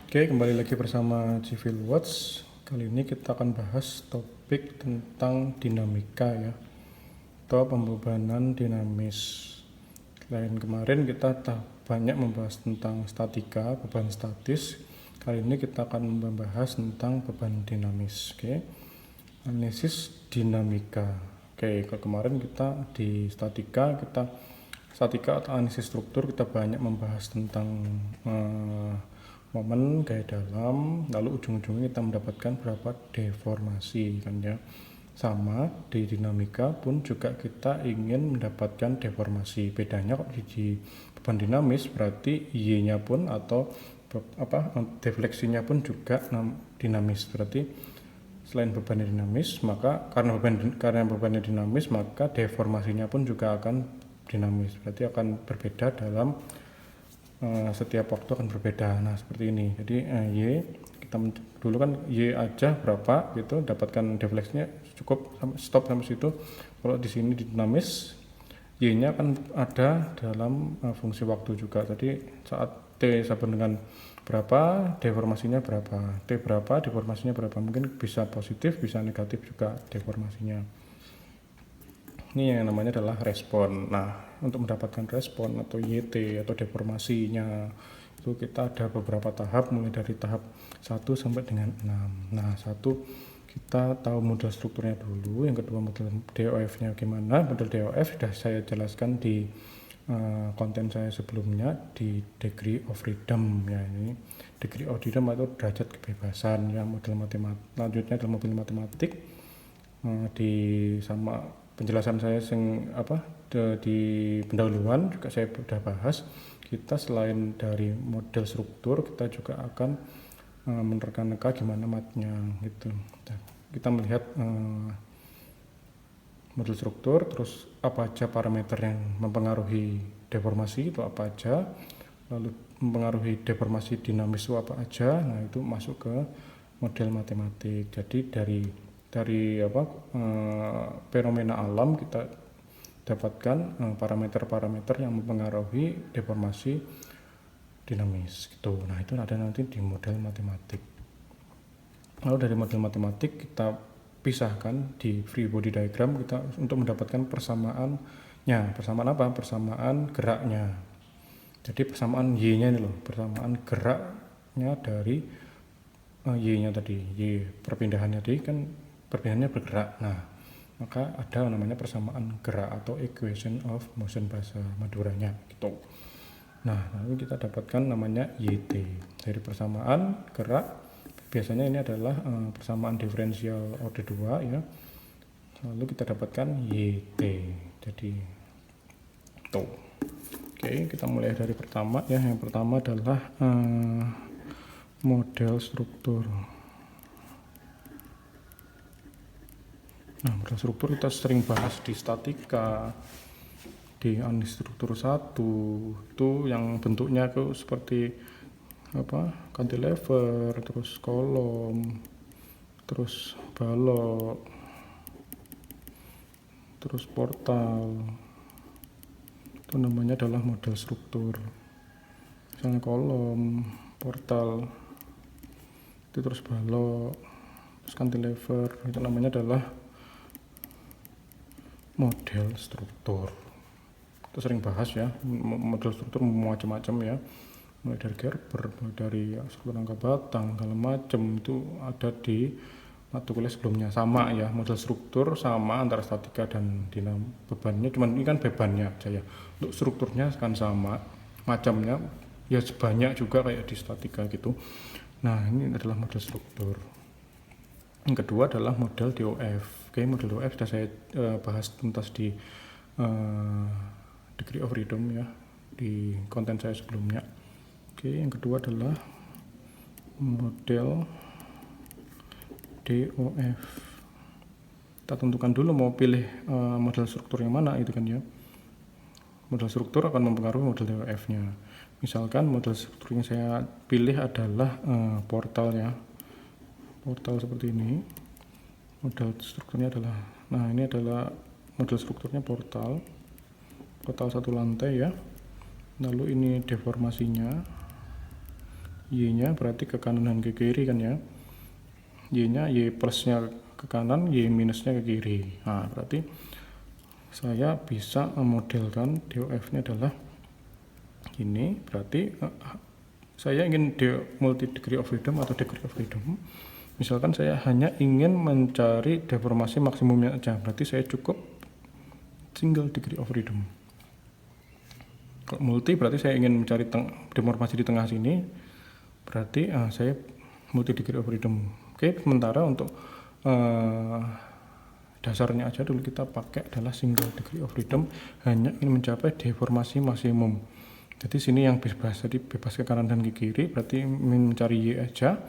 Oke, kembali lagi bersama Civil Watch. Kali ini kita akan bahas topik tentang dinamika ya, atau pembebanan dinamis. Selain kemarin kita banyak membahas tentang statika, beban statis. Kali ini kita akan membahas tentang beban dinamis. Oke, analisis dinamika. Oke, kemarin kita di statika atau analisis struktur kita banyak membahas tentang momen gaya dalam, lalu ujung-ujungnya kita mendapatkan berapa deformasi kan ya. Sama di dinamika pun juga kita ingin mendapatkan deformasi. Bedanya kok di beban dinamis berarti Y-nya pun atau defleksinya pun juga dinamis. Berarti selain bebannya dinamis, maka karena bebannya dinamis, maka deformasinya pun juga akan dinamis. Berarti akan berbeda dalam setiap waktu akan berbeda. Nah seperti ini. Jadi Y kita dulu kan Y aja berapa gitu, dapatkan defleksinya cukup stop sampai situ. Kalau di sini dinamis, Y-nya kan ada dalam fungsi waktu juga. Jadi saat T sama dengan berapa, deformasinya berapa, T berapa, deformasinya berapa. Mungkin bisa positif, bisa negatif juga deformasinya. Ini yang namanya adalah respon. Nah, untuk mendapatkan respon atau YT atau deformasinya itu kita ada beberapa tahap, mulai dari tahap 1 sampai dengan 6. Nah, 1 kita tahu model strukturnya dulu, yang kedua model DOF-nya gimana. Model DOF sudah saya jelaskan di konten saya sebelumnya di degree of freedom ya. Ini degree of freedom atau derajat kebebasan ya, model matematik. Lanjutnya adalah model matematik di sama penjelasan saya di pendahuluan juga saya sudah bahas. Kita selain dari model struktur, kita juga akan menerka-nerka gimana matnya gitu. Kita melihat model struktur, terus apa aja parameter yang mempengaruhi deformasi itu apa aja, lalu mempengaruhi deformasi dinamis itu apa aja. Nah itu masuk ke model matematik. Jadi dari fenomena alam kita dapatkan parameter-parameter yang mempengaruhi deformasi dinamis gitu. Nah itu ada nanti di model matematik. Lalu dari model matematik kita pisahkan di free body diagram kita untuk mendapatkan persamaannya. Persamaan apa? Persamaan geraknya. Jadi persamaan Y-nya ini loh, persamaan geraknya dari Y-nya tadi, Y perpindahannya tadi kan perpindahannya bergerak. Nah, maka ada namanya persamaan gerak atau equation of motion bahasa Maduranya gitu. Nah, lalu kita dapatkan namanya YT. Dari persamaan gerak, biasanya ini adalah persamaan diferensial order 2 ya. Lalu kita dapatkan YT. Jadi tuh. Oke, kita mulai dari pertama ya. Yang pertama adalah model struktur. Nah, model struktur kita sering bahas di statika, di analisis struktur 1 itu yang bentuknya itu seperti cantilever, terus kolom, terus balok, terus portal. Itu namanya adalah model struktur. Misalnya kolom, portal, itu terus balok, terus cantilever, itu namanya adalah model struktur. Kita sering bahas ya, model struktur macam-macam ya, mulai dari Gerber, mulai dari struktur rangka batang, segala macam itu ada di mata kuliah sebelumnya. Sama ya, model struktur sama antara statika dan bebannya, cuman ini kan bebannya aja ya. Untuk strukturnya kan sama, macamnya ya sebanyak juga kayak di statika gitu. Nah ini adalah model struktur. Yang kedua adalah model DOF. Oke, model DOF sudah saya bahas tuntas di degree of freedom ya, di konten saya sebelumnya. Oke, yang kedua adalah model DOF. Kita tentukan dulu mau pilih model struktur yang mana itu kan ya. Model struktur akan mempengaruhi model DOF-nya. Misalkan model struktur yang saya pilih adalah portal ya. Portal seperti ini. Model strukturnya adalah, nah ini adalah model strukturnya portal satu lantai ya. Lalu ini deformasinya Y-nya berarti ke kanan dan ke kiri kan ya. Y-nya, Y plusnya ke kanan, Y minusnya ke kiri. Nah, berarti saya bisa memodelkan DOF-nya adalah ini. Berarti saya ingin multi degree of freedom atau degree of freedom. Misalkan saya hanya ingin mencari deformasi maksimumnya aja, berarti saya cukup single degree of freedom. Kalau multi berarti saya ingin mencari deformasi di tengah sini, berarti saya multi degree of freedom. Oke, sementara untuk dasarnya aja dulu kita pakai adalah single degree of freedom, hanya ingin mencapai deformasi maksimum. Jadi sini yang bebas, jadi bebas ke kanan dan ke kiri, berarti mencari Y aja.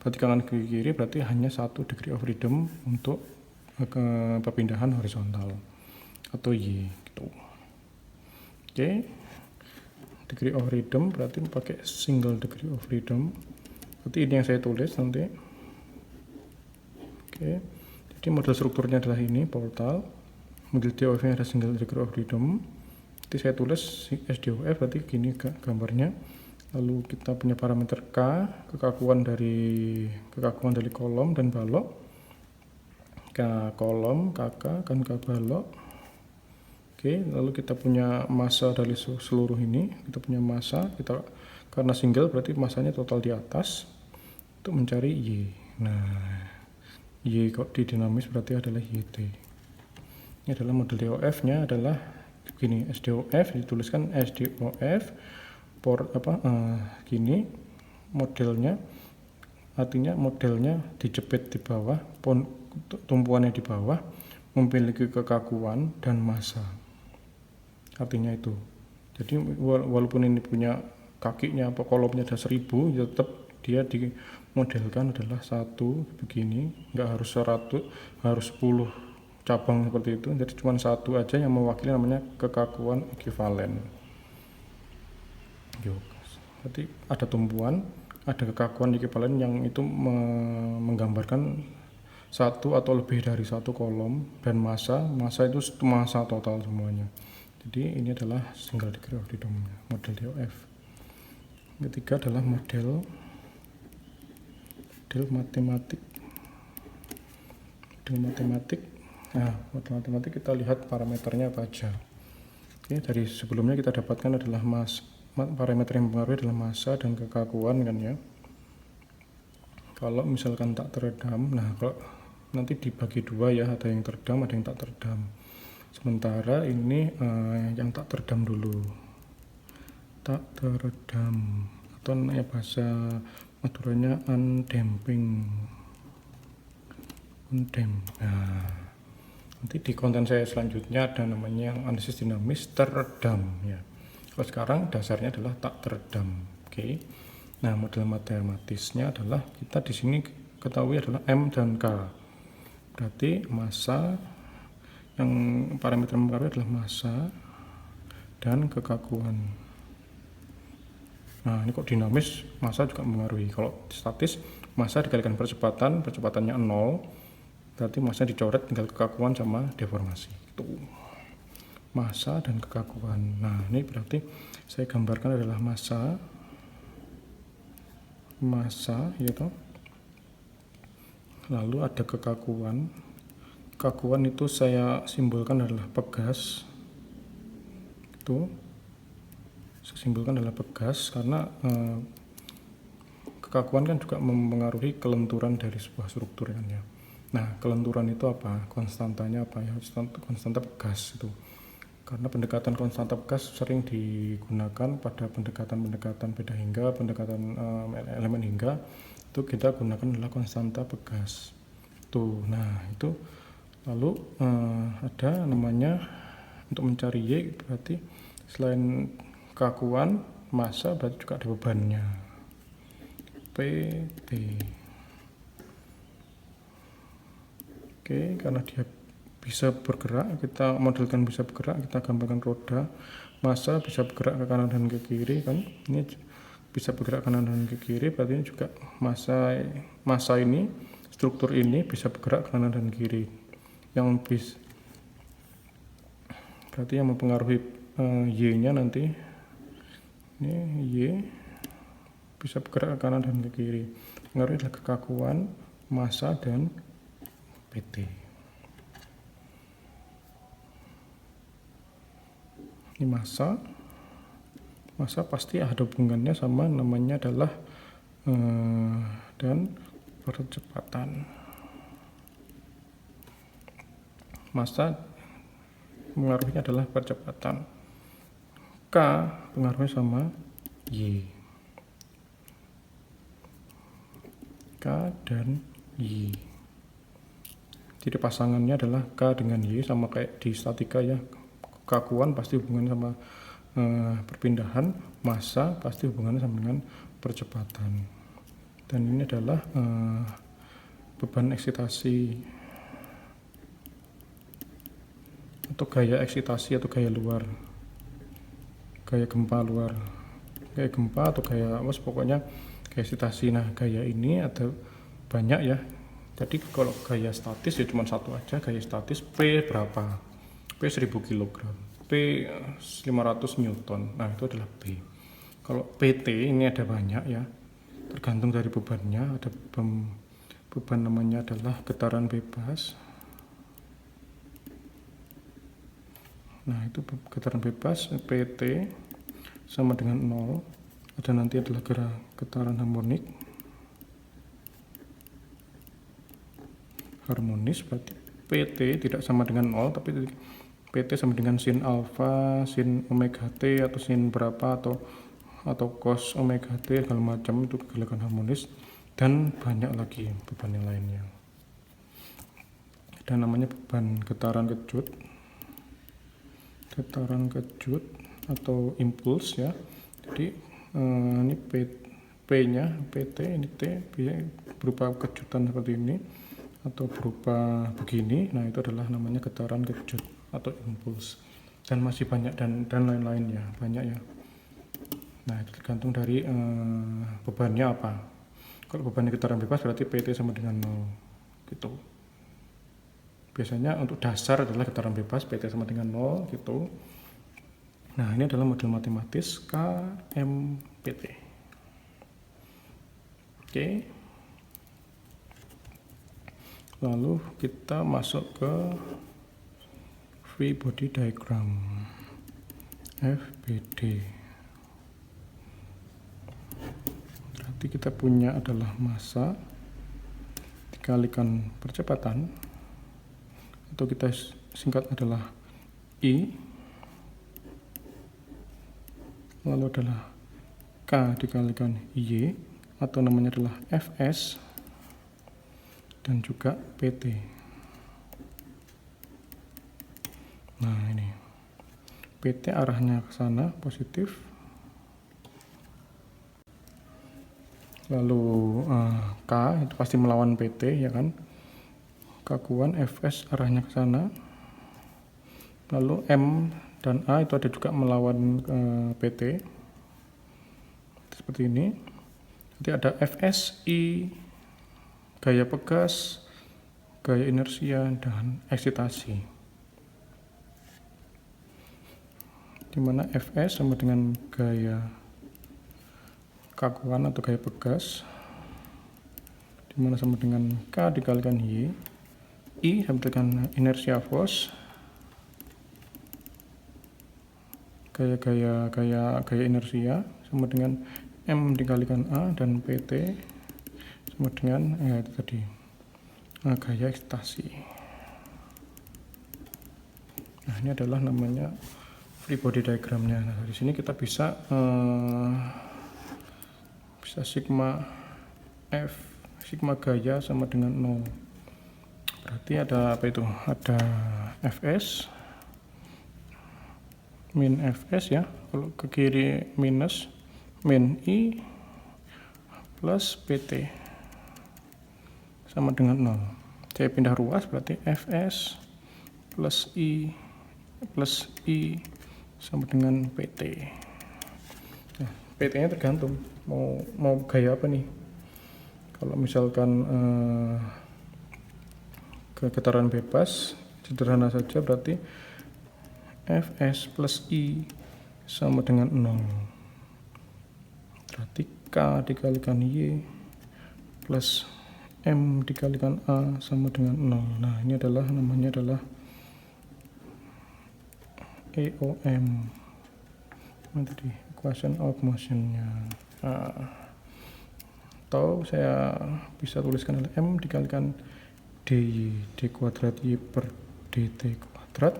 Berarti kanan ke kiri berarti hanya 1 degree of freedom untuk ke perpindahan horizontal atau Y gitu. Oke. Degree of freedom berarti pakai single degree of freedom. Berarti ini yang saya tulis nanti. Oke. Jadi model strukturnya adalah ini, portal. Model DOF-nya ada single degree of freedom. Jadi saya tulis SDOF berarti gini gambarnya. Lalu kita punya parameter K, kekakuan dari kolom dan balok. K kolom, KK, kan K balok. Oke, lalu kita punya massa dari seluruh ini. Kita punya massa, karena single berarti massanya total di atas. Untuk mencari Y. Nah, Y kok di dinamis berarti adalah YT. Ini adalah model DOF-nya adalah begini, SDOF dituliskan SDOF. Gini modelnya, artinya modelnya dijepit di bawah, tumpuannya di bawah, memiliki kekakuan dan massa, artinya itu. Jadi walaupun ini punya kakinya atau kolomnya ada 1000, tetap dia dimodelkan adalah satu begini, nggak harus 100, harus 10 cabang seperti itu. Jadi cuma satu aja yang mewakili, namanya kekakuan ekuivalen. Berarti ada tumpuan, ada kekakuan ekuivalen yang itu menggambarkan satu atau lebih dari satu kolom, dan massa itu massa total semuanya. Jadi ini adalah single degree of freedom, model DOF. Ketiga adalah model matematik. Nah, model matematik kita lihat parameternya apa aja. Oke, dari sebelumnya kita dapatkan adalah parameter yang mempengaruhi adalah massa dan kekakuan kan ya. Kalau misalkan tak teredam, nah kalau nanti dibagi dua ya, ada yang teredam, ada yang tak teredam. Sementara ini yang tak teredam dulu. Tak teredam, atau bahasa Maduranya undamping. Nah, nanti di konten saya selanjutnya ada namanya analisis dinamis teredam ya. Kalau sekarang dasarnya adalah tak teredam. Oke. Nah, model matematisnya adalah kita di sini ketahui adalah M dan K. Berarti massa, yang parameter mempengaruhi adalah massa dan kekakuan. Nah, ini kok dinamis, massa juga mempengaruhi. Kalau statis, massa dikalikan percepatannya 0, berarti massa dicoret, tinggal kekakuan sama deformasi. Itu massa dan kekakuan. Nah, ini berarti saya gambarkan adalah massa gitu. Lalu ada kekakuan. Kekakuan itu saya simbolkan adalah pegas. Itu saya simbolkan adalah pegas karena kekakuan kan juga mempengaruhi kelenturan dari sebuah struktur kan ya. Nah, kelenturan itu apa? Konstantanya apa ya? Konstanta pegas itu. Karena pendekatan konstanta pegas sering digunakan pada pendekatan beda hingga, pendekatan elemen hingga, itu kita gunakan adalah konstanta pegas. Tuh, nah itu lalu ada namanya untuk mencari Y, berarti selain kekakuan, massa berarti juga ada bebannya. PT. Oke, karena dia bisa bergerak, kita modelkan bisa bergerak, kita gambarkan roda. Massa bisa bergerak ke kanan dan ke kiri kan, ini bisa bergerak kanan dan ke kiri, berarti ini juga massa ini, struktur ini bisa bergerak ke kanan dan kiri. Yang berarti yang mempengaruhi Y nya nanti ini Y bisa bergerak ke kanan dan ke kiri. Pengaruhnya adalah kekakuan, massa, dan PT. Ini massa pasti ada hubungannya sama namanya adalah dan percepatan. Massa pengaruhnya adalah percepatan. K pengaruhnya sama Y. K dan Y. Jadi pasangannya adalah K dengan Y, sama kayak di statika ya. Kekakuan pasti hubungannya sama perpindahan, massa pasti hubungannya sama dengan percepatan. Dan ini adalah beban eksitasi atau gaya eksitasi atau gaya luar, gaya gempa luar, gaya gempa atau gaya pokoknya gaya eksitasi. Nah, gaya ini ada banyak ya. Jadi kalau gaya statis ya cuma satu aja, gaya statis. P berapa? P 1000 kg, P 500 Newton. Nah, itu adalah P. Kalau PT ini ada banyak ya, tergantung dari bebannya. Ada beban namanya adalah getaran bebas. Nah, itu getaran bebas PT sama dengan 0. Ada nanti adalah getaran harmonis, berarti PT tidak sama dengan 0, tapi PT sama dengan sin alfa, sin omega T, atau sin berapa, atau cos omega T, segala macam. Itu kegelakan harmonis. Dan banyak lagi beban yang lainnya. Ada namanya beban getaran kejut atau impuls ya. Jadi ini P nya PT, ini T berupa kejutan seperti ini atau berupa begini. Nah, itu adalah namanya getaran kejut atau impuls. Dan masih banyak dan lain-lainnya, banyak ya. Nah, itu tergantung dari bebannya apa. Kalau bebannya getaran bebas berarti PT sama dengan 0 gitu. Biasanya untuk dasar adalah getaran bebas, PT sama dengan 0 gitu. Nah, ini adalah model matematis KMPT. Oke. Lalu kita masuk ke free body diagram, FBD. Berarti kita punya adalah massa dikalikan percepatan, atau kita singkat adalah I, lalu adalah K dikalikan Y, atau namanya adalah Fs, dan juga PT. Nah, ini PT arahnya ke sana positif, lalu K itu pasti melawan PT ya kan, kakuan. Fs arahnya ke sana, lalu M dan A itu ada juga melawan PT seperti ini. Nanti ada FSI, gaya pegas, gaya inersia, dan eksitasi, dimana Fs sama dengan gaya kakuan atau gaya pegas, dimana sama dengan K dikalikan Y, I sama dengan inersia force, gaya inersia sama dengan M dikalikan A, dan PT sama dengan itu tadi gaya ekstasi. Nah, ini adalah namanya free body diagramnya. Nah, dari sini kita bisa sigma F, sigma gaya sama dengan 0. Berarti ada apa itu? Ada Fs min Fs ya. Kalau ke kiri minus min I plus PT sama dengan 0. Saya pindah ruas, berarti Fs plus I sama dengan PT. Nah, PT-nya tergantung mau gaya apa nih. Kalau misalkan getaran bebas sederhana saja, berarti Fs plus I sama dengan 0. Berarti K K dikalikan Y plus M dikalikan A sama dengan 0. Nah, ini adalah namanya adalah EOM. Nanti di equation of motion-nya. Atau saya bisa tuliskan adalah M dikalikan dy d kuadrat Y per dt kuadrat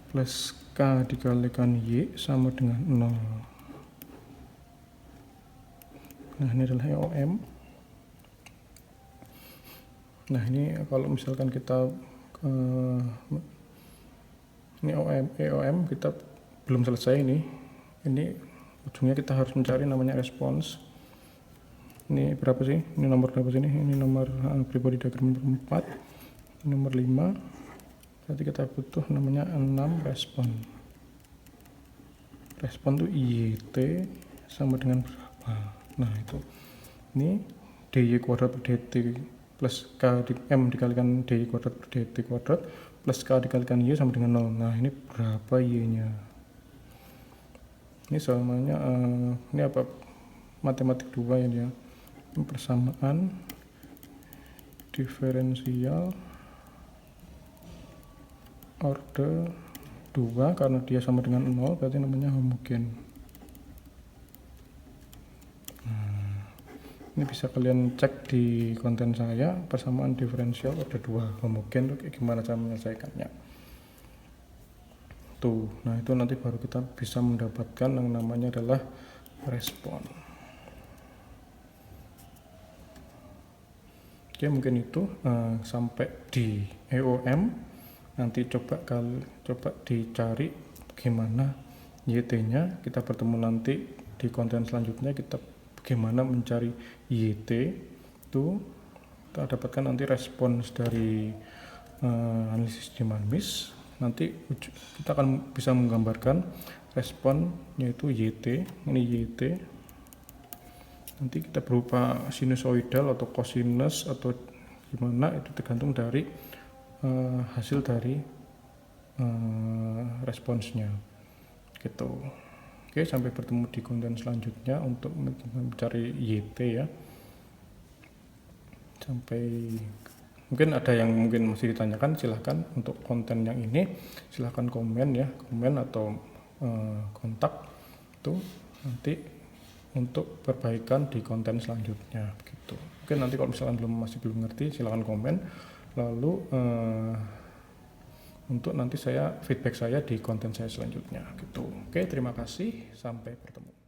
plus K dikalikan Y sama dengan 0. Nah, ini adalah EOM. Nah, ini kalau misalkan kita ini EOM kita belum selesai ini ujungnya kita harus mencari namanya respons. Ini berapa sih? Ini nomor berapa sih ini? Ini nomor free body diagram nomor 4, nomor 5. Berarti kita butuh namanya 6 respon. Respon itu YT sama dengan berapa? Nah, itu ini dy kuadrat per dt plus k m dikalikan dy kuadrat per dt kuadrat plus k dikalikan y sama dengan 0. Nah, ini berapa y-nya? Ini samanya ini apa? Matematik 2 ya dia. Persamaan diferensial order 2 karena dia sama dengan 0 berarti namanya homogen. Ini bisa kalian cek di konten saya, persamaan diferensial order 2 homogen itu gimana cara menyelesaikannya. Tuh, nah itu nanti baru kita bisa mendapatkan yang namanya adalah respon. Oke, mungkin itu sampai di EOM. Nanti coba dicari gimana YT-nya. Kita bertemu nanti di konten selanjutnya, kita bagaimana mencari YT. Itu kita dapatkan nanti respons dari analisis dinamis. Nanti kita akan bisa menggambarkan respon yaitu YT. Ini YT. Nanti kita berupa sinusoidal atau cosinus atau gimana, itu tergantung dari hasil dari responsnya gitu. Oke, sampai bertemu di konten selanjutnya untuk mencari YT ya. Sampai mungkin ada yang mungkin masih ditanyakan, silahkan untuk konten yang ini silahkan komen ya, komen atau kontak tuh nanti untuk perbaikan di konten selanjutnya gitu. Mungkin nanti kalau misalkan masih belum ngerti silahkan komen, lalu untuk nanti feedback saya di konten saya selanjutnya gitu. Oke, terima kasih, sampai bertemu.